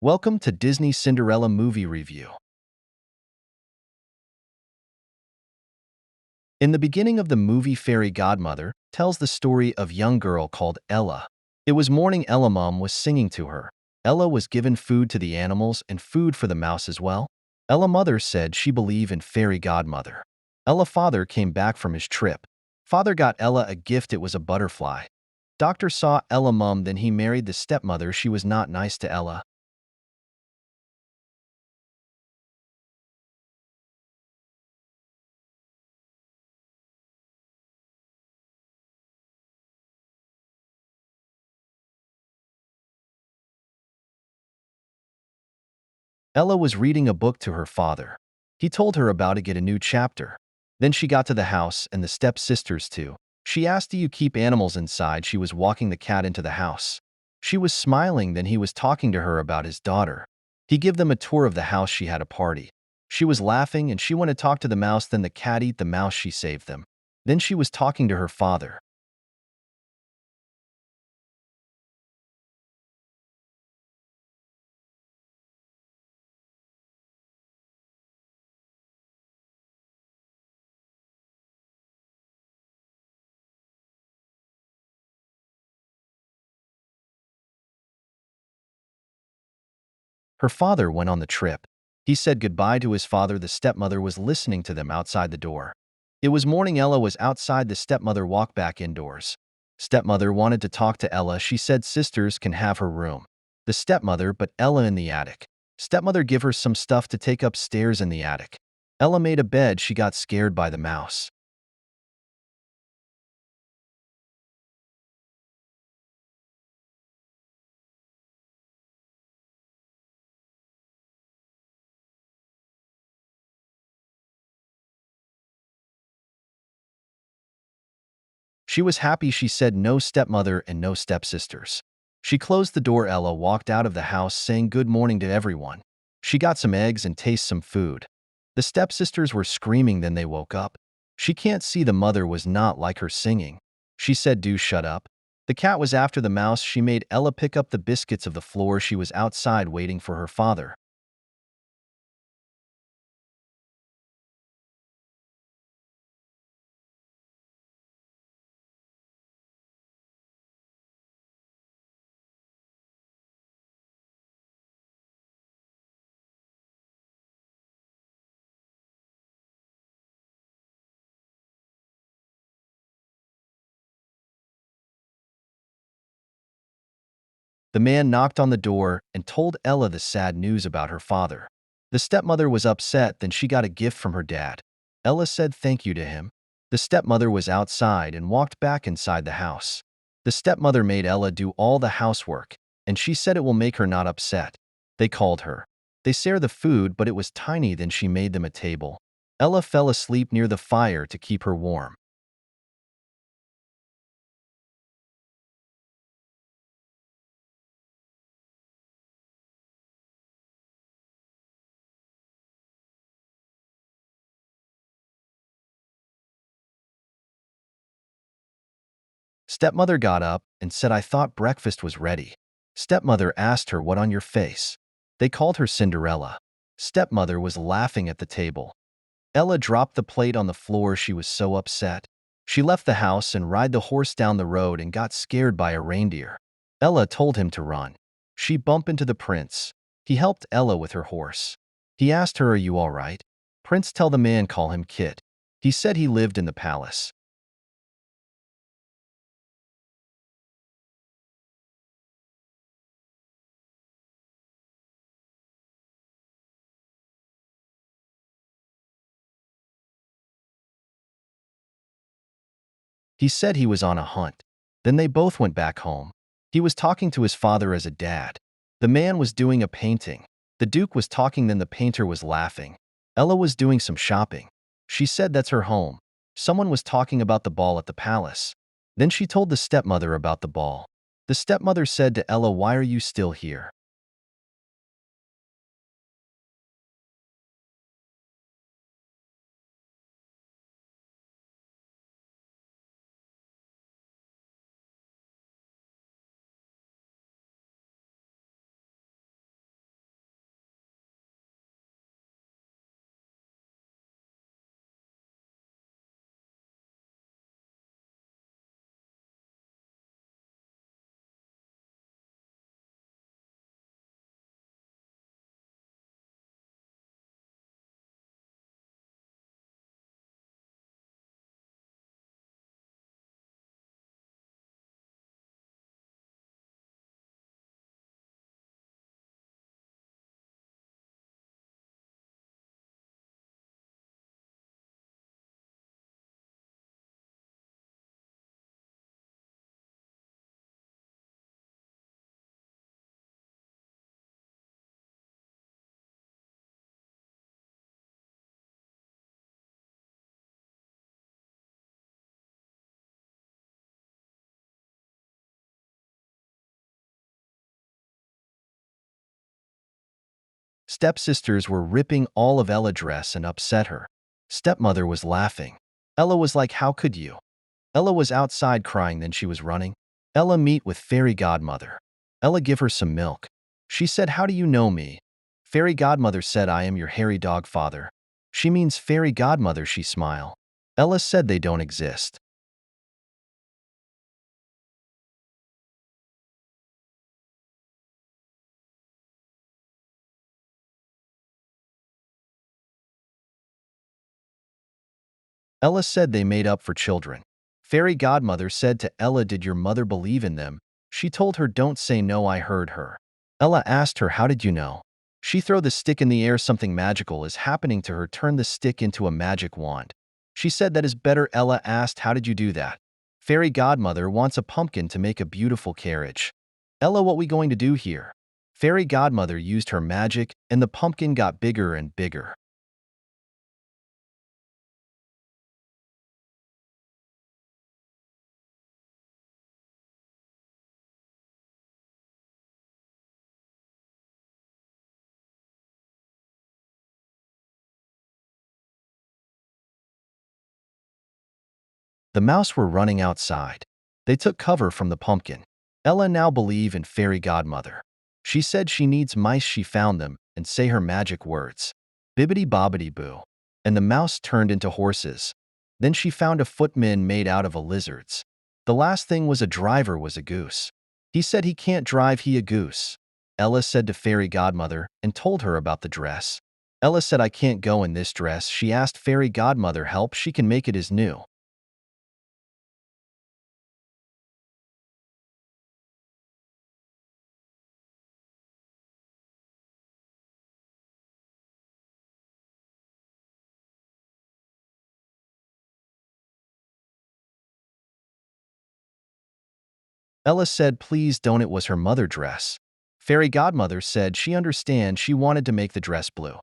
Welcome to Disney Cinderella movie review. In the beginning of the movie, Fairy Godmother tells the story of a young girl called Ella. It was morning. Ella mom was singing to her. Ella was given food to the animals and food for the mouse as well. Ella mother said she believed in Fairy Godmother. Ella father came back from his trip. Father got Ella a gift. It was a butterfly. Doctor saw Ella mom, then he married the stepmother. She was not nice to Ella. Ella was reading a book to her father. He told her about to get a new chapter. Then she got to the house and the stepsisters too. She asked, "Do you keep animals inside?" She was walking the cat into the house. She was smiling, then he was talking to her about his daughter. He gave them a tour of the house. She had a party. She was laughing and she wanted to talk to the mouse. Then the cat ate the mouse. She saved them. Then she was talking to her father. Her father went on the trip. He said goodbye to his father. The stepmother was listening to them outside the door. It was morning. Ella was outside. The stepmother walked back indoors. Stepmother wanted to talk to Ella. She said sisters can have her room. The stepmother, but Ella in the attic. Stepmother give her some stuff to take upstairs in the attic. Ella made a bed. She got scared by the mouse. She was happy. She said no stepmother and no stepsisters. She closed the door. Ella walked out of the house saying good morning to everyone. She got some eggs and tasted some food. The stepsisters were screaming. Then they woke up. She can't see. The mother was not like her singing. She said, "Do shut up." The cat was after the mouse. She made Ella pick up the biscuits of the floor. She was outside waiting for her father. The man knocked on the door and told Ella the sad news about her father. The stepmother was upset. Then she got a gift from her dad. Ella said thank you to him. The stepmother was outside and walked back inside the house. The stepmother made Ella do all the housework, and she said it will make her not upset. They called her. They shared the food, but it was tiny. Then she made them a table. Ella fell asleep near the fire to keep her warm. Stepmother got up and said, "I thought breakfast was ready." Stepmother asked her, "What on your face?" They called her Cinderella. Stepmother was laughing at the table. Ella dropped the plate on the floor. She was so upset. She left the house and ride the horse down the road and got scared by a reindeer. Ella told him to run. She bumped into the prince. He helped Ella with her horse. He asked her, "Are you all right?" Prince tell the man call him Kit. He said he lived in the palace. He said he was on a hunt. Then they both went back home. He was talking to his father as a dad. The man was doing a painting. The Duke was talking, then the painter was laughing. Ella was doing some shopping. She said that's her home. Someone was talking about the ball at the palace. Then she told the stepmother about the ball. The stepmother said to Ella, "Why are you still here?" Stepsisters were ripping all of Ella's dress and upset her. Stepmother was laughing. Ella was like, how could you? Ella was outside crying, then she was running. Ella meet with fairy godmother. Ella give her some milk. She said, how do you know me? Fairy godmother said, I am your hairy dog father. She means fairy godmother, she smiled. Ella said they don't exist. Ella said they made up for children. Fairy godmother said to Ella, did your mother believe in them? She told her, don't say no, I heard her. Ella asked her, how did you know? She threw the stick in the air, something magical is happening to her, turn the stick into a magic wand. She said, that is better. Ella asked, how did you do that? Fairy godmother wants a pumpkin to make a beautiful carriage. Ella, what we going to do here? Fairy godmother used her magic and the pumpkin got bigger and bigger. The mouse were running outside. They took cover from the pumpkin. Ella now believe in fairy godmother. She said she needs mice, she found them, and say her magic words. Bibbidi bobbidi boo. And the mouse turned into horses. Then she found a footman made out of a lizards. The last thing was a driver was a goose. He said he can't drive, he a goose. Ella said to fairy godmother and told her about the dress. Ella said, I can't go in this dress. She asked fairy godmother help, she can make it as new. Ella said, please don't, it was her mother dress. Fairy godmother said she understand, she wanted to make the dress blue.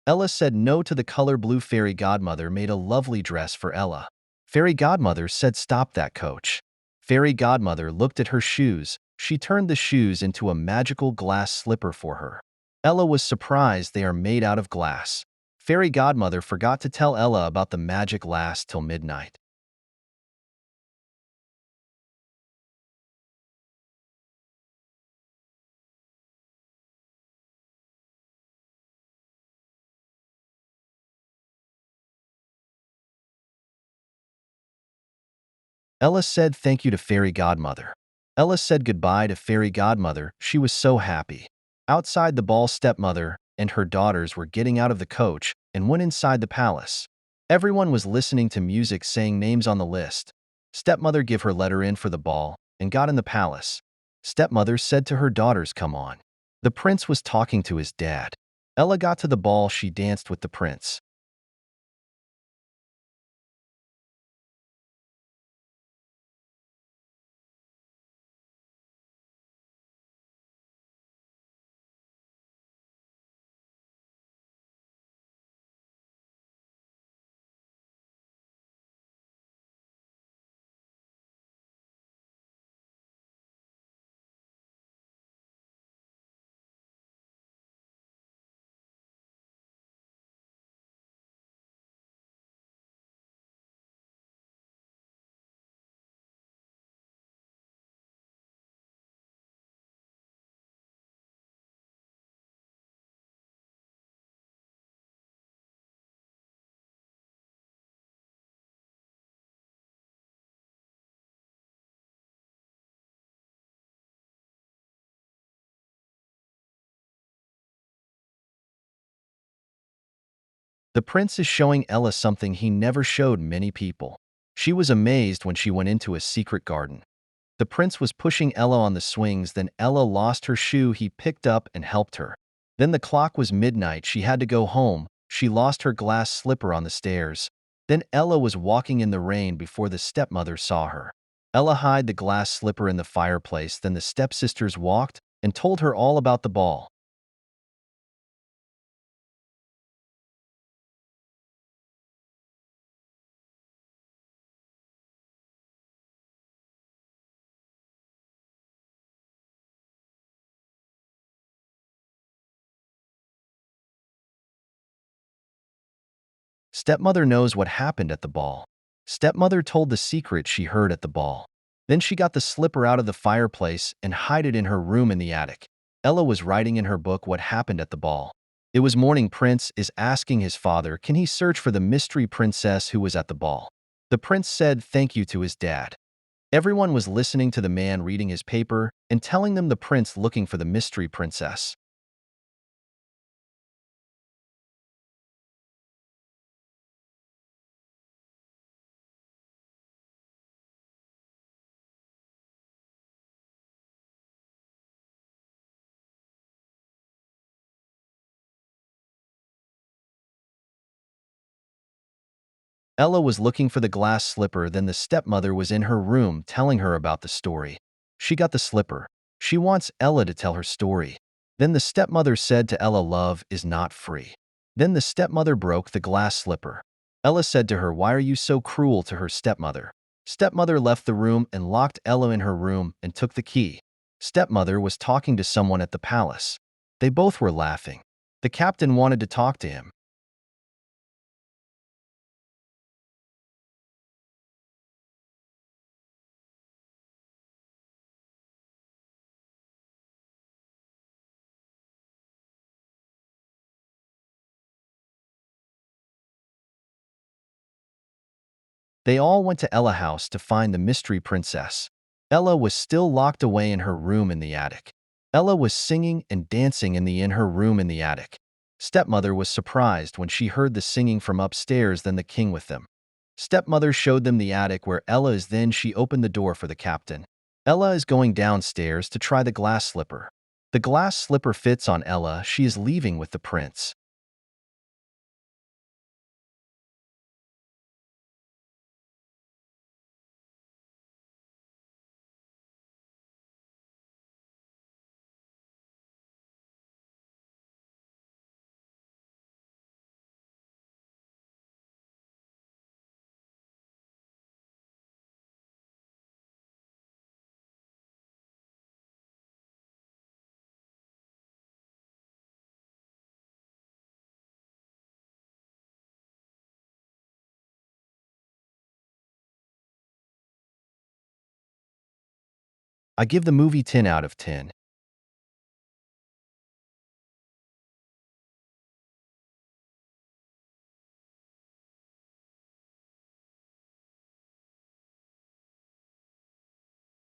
Ella said no to the color blue. Fairy godmother made a lovely dress for Ella. Fairy godmother said, stop that, coach. Fairy godmother looked at her shoes. She turned the shoes into a magical glass slipper for her. Ella was surprised, they are made out of glass. Fairy godmother forgot to tell Ella about the magic last till midnight. Ella said thank you to Fairy Godmother. Ella said goodbye to Fairy Godmother. She was so happy. Outside the ball, stepmother and her daughters were getting out of the coach and went inside the palace. Everyone was listening to music, saying names on the list. Stepmother gave her letter in for the ball and got in the palace. Stepmother said to her daughters, come on. The prince was talking to his dad. Ella got to the ball, she danced with the prince. The prince is showing Ella something he never showed many people. She was amazed when she went into a secret garden. The prince was pushing Ella on the swings, then Ella lost her shoe, he picked up and helped her. Then the clock was midnight, she had to go home, she lost her glass slipper on the stairs. Then Ella was walking in the rain before the stepmother saw her. Ella hid the glass slipper in the fireplace, then the stepsisters walked and told her all about the ball. Stepmother knows what happened at the ball. Stepmother told the secret she heard at the ball. Then she got the slipper out of the fireplace and hid it in her room in the attic. Ella was writing in her book what happened at the ball. It was morning. Prince is asking his father, can he search for the mystery princess who was at the ball? The prince said thank you to his dad. Everyone was listening to the man reading his paper and telling them the prince looking for the mystery princess. Ella was looking for the glass slipper, then the stepmother was in her room telling her about the story. She got the slipper. She wants Ella to tell her story. Then the stepmother said to Ella, love is not free. Then the stepmother broke the glass slipper. Ella said to her, why are you so cruel to her stepmother? Stepmother left the room and locked Ella in her room and took the key. Stepmother was talking to someone at the palace. They both were laughing. The captain wanted to talk to him. They all went to Ella's house to find the mystery princess. Ella was still locked away in her room in the attic. Ella was singing and dancing in her room in the attic. Stepmother was surprised when she heard the singing from upstairs, then the king with them. Stepmother showed them the attic where Ella is, then she opened the door for the captain. Ella is going downstairs to try the glass slipper. The glass slipper fits on Ella. She is leaving with the prince. I give the movie 10 out of 10.